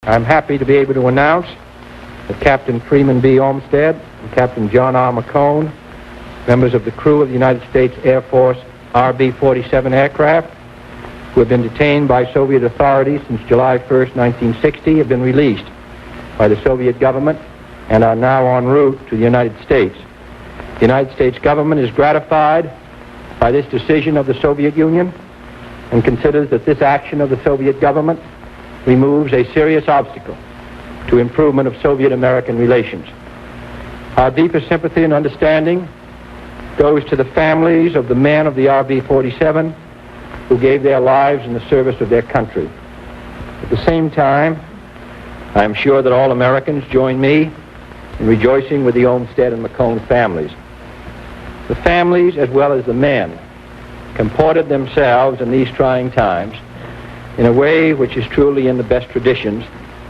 I'm happy to be able to announce that Captain Freeman B. Olmstead and Captain John R. McKone, members of the crew of the United States Air Force RB-47 aircraft, who have been detained by Soviet authorities since July 1st, 1960, have been released by the Soviet government and are now en route to the United States. The United States government is gratified by this decision of the Soviet Union and considers that this action of the Soviet government removes a serious obstacle to improvement of Soviet-American relations. Our deepest sympathy and understanding goes to the families of the men of the RB-47 who gave their lives in the service of their country. At the same time, I am sure that all Americans join me in rejoicing with the Olmstead and McKone families. The families, as well as the men, comported themselves in these trying times in a way which is truly in the best traditions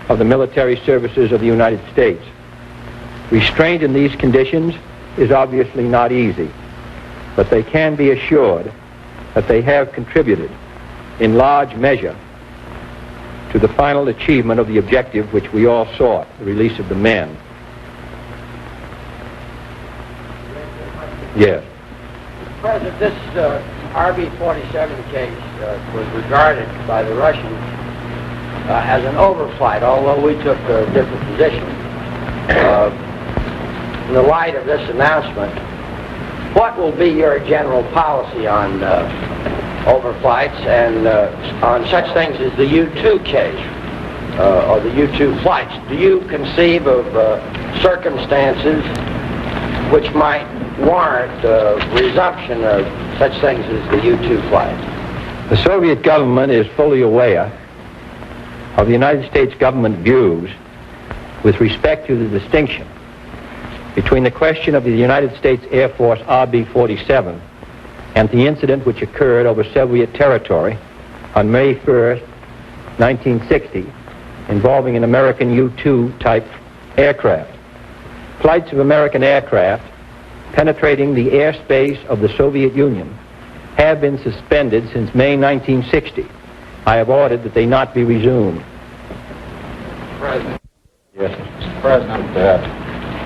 of the military services of the United States. Restraint in these conditions is obviously not easy, but they can be assured that they have contributed in large measure to the final achievement of the objective which we all sought, the release of the men. Yes. President, this RB-47 case was regarded by the Russians as an overflight, although we took a different position. In the light of this announcement, what will be your general policy on overflights and on such things as the U-2 case or the U-2 flights? Do you conceive of circumstances which might warrant resumption of such things as the U-2 flight? The Soviet government is fully aware of the United States government views with respect to the distinction between the question of the United States Air Force RB-47 and the incident which occurred over Soviet territory on May 1st, 1960, involving an American U-2 type aircraft. Flights of American aircraft penetrating the airspace of the Soviet Union have been suspended since May 1960. I have ordered that they not be resumed. President. Yes. Mr. President,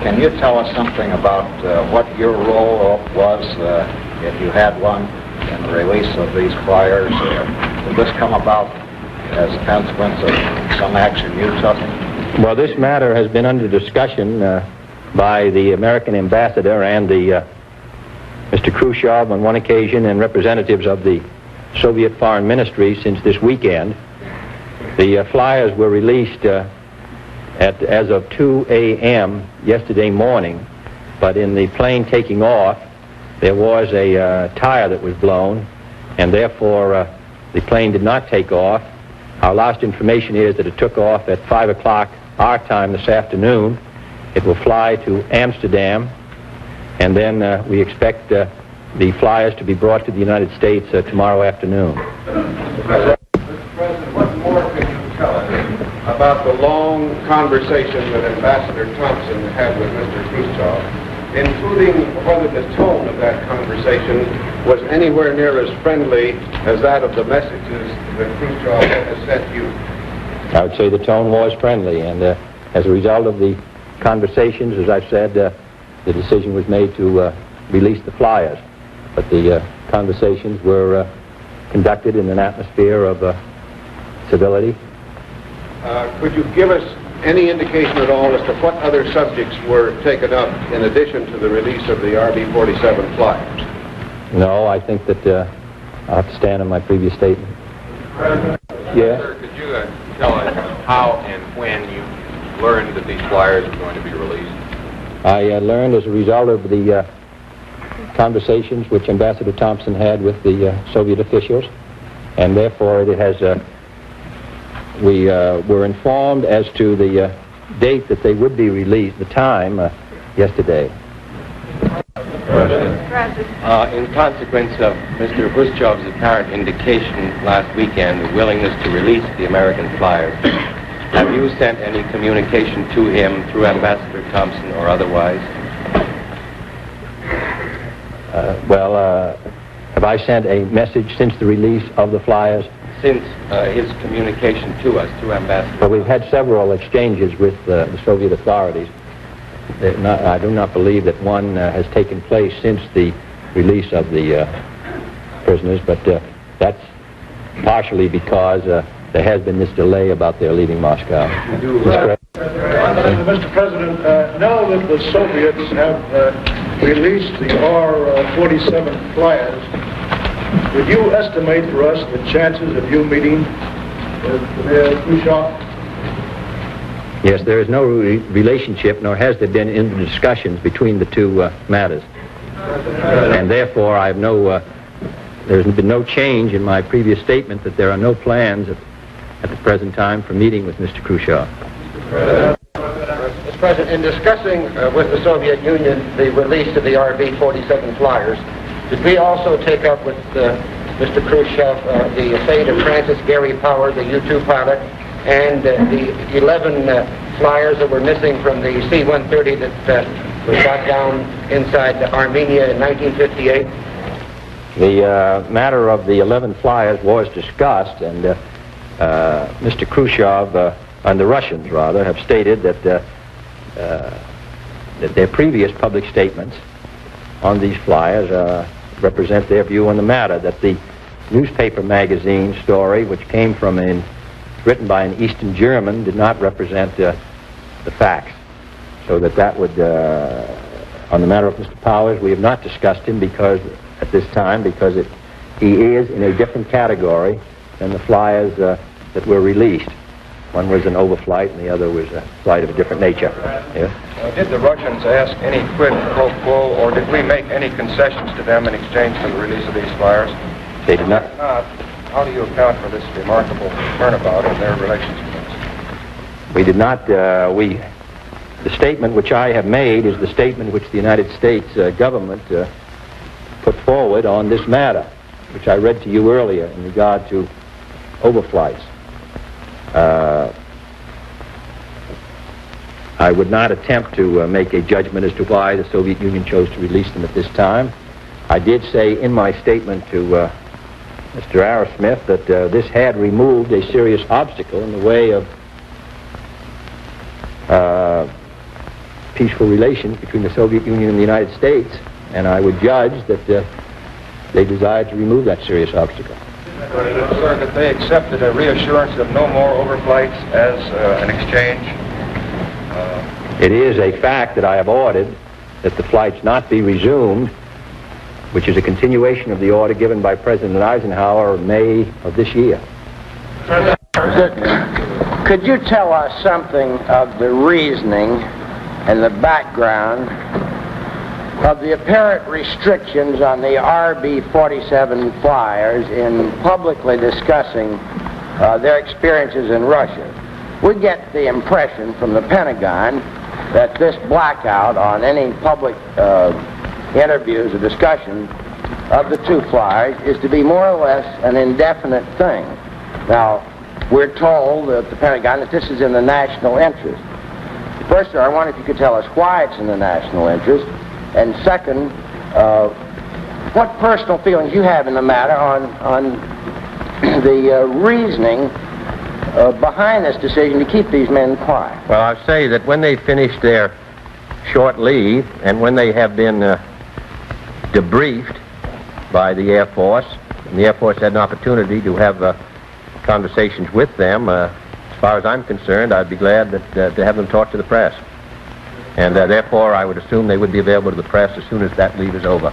can you tell us something about what your role was, if you had one, in the release of these flyers? Did this come about as a consequence of some action you took? Well, this matter has been under discussion by the American ambassador and the Mr. Khrushchev on one occasion and representatives of the Soviet Foreign Ministry since this weekend. The flyers were released as of 2 a.m. yesterday morning, but in the plane taking off, there was a tire that was blown, and therefore the plane did not take off. Our last information is that it took off at 5 o'clock our time this afternoon. It will fly to Amsterdam, and then we expect the flyers to be brought to the United States tomorrow afternoon. Mr. President, what more can you tell us about the long conversation that Ambassador Thompson had with Mr. Khrushchev, including whether the tone of that conversation was anywhere near as friendly as that of the messages that Khrushchev has sent you? I would say the tone was friendly, and as a result of the conversations, as I've said, the decision was made to release the flyers. But the conversations were conducted in an atmosphere of civility. Could you give us any indication at all as to what other subjects were taken up in addition to the release of the RB-47 flyers? No, I think that I'll have to stand on my previous statement. Yes? Sir, could you tell us how and when you learned that these flyers were going to be released? I learned as a result of the conversations which Ambassador Thompson had with the Soviet officials, and therefore it has. We were informed as to the date that they would be released, the time, yesterday. In consequence of Mr. Khrushchev's apparent indication last weekend of willingness to release the American flyers, have you sent any communication to him through Ambassador Thompson or otherwise? Have I sent a message since the release of the flyers? since his communication to us, to Ambassador? Well, we've had several exchanges with the Soviet authorities. I do not believe that one has taken place since the release of the prisoners, but that's partially because there has been this delay about their leaving Moscow. Mr. President, now that the Soviets have released the R-47 flyers, would you estimate for us the chances of you meeting Khrushchev? Yes, there is no relationship, nor has there been in the discussions between the two matters. And therefore, I have there's been no change in my previous statement that there are no plans at the present time for meeting with Mr. Khrushchev. Mr. President, in discussing with the Soviet Union the release of the RB-47 flyers, did we also take up with Mr. Khrushchev the fate of Francis Gary Power, the U-2 pilot, and the 11 flyers that were missing from the C-130 that was shot down inside Armenia in 1958? The matter of the 11 flyers was discussed, and Mr. Khrushchev, and the Russians rather, have stated that their previous public statements on these flyers represent their view on the matter, that the newspaper magazine story, which came from written by an Eastern German, did not represent the facts. So that would, on the matter of Mr. Powers, we have not discussed him at this time because he is in a different category than the flyers that were released. One was an overflight and the other was a flight of a different nature. Yeah? Did the Russians ask any quid pro quo, or did we make any concessions to them in exchange for the release of these flyers? They did not. If not, how do you account for this remarkable turnabout in their relations with us? We did not. The statement which I have made is the statement which the United States government put forward on this matter, which I read to you earlier in regard to overflights. I would not attempt to make a judgment as to why the Soviet Union chose to release them at this time. I did say in my statement to Mr. Arrowsmith that this had removed a serious obstacle in the way of peaceful relations between the Soviet Union and the United States, and I would judge that they desired to remove that serious obstacle. Sir, that they accepted a reassurance of no more overflights as an exchange? It is a fact that I have ordered that the flights not be resumed, which is a continuation of the order given by President Eisenhower in May of this year. Could you tell us something of the reasoning and the background of the apparent restrictions on the RB-47 flyers in publicly discussing their experiences in Russia? We get the impression from the Pentagon that this blackout on any public interviews or discussion of the two flyers is to be more or less an indefinite thing. Now, we're told at the Pentagon that this is in the national interest. First, sir, I wonder if you could tell us why it's in the national interest, and second, what personal feelings you have in the matter on the reasoning behind this decision to keep these men quiet. Well, I'll say that when they finish their short leave and when they have been debriefed by the Air Force, and the Air Force had an opportunity to have conversations with them, as far as I'm concerned, I'd be glad to have them talk to the press. And therefore, I would assume they would be available to the press as soon as that leave is over.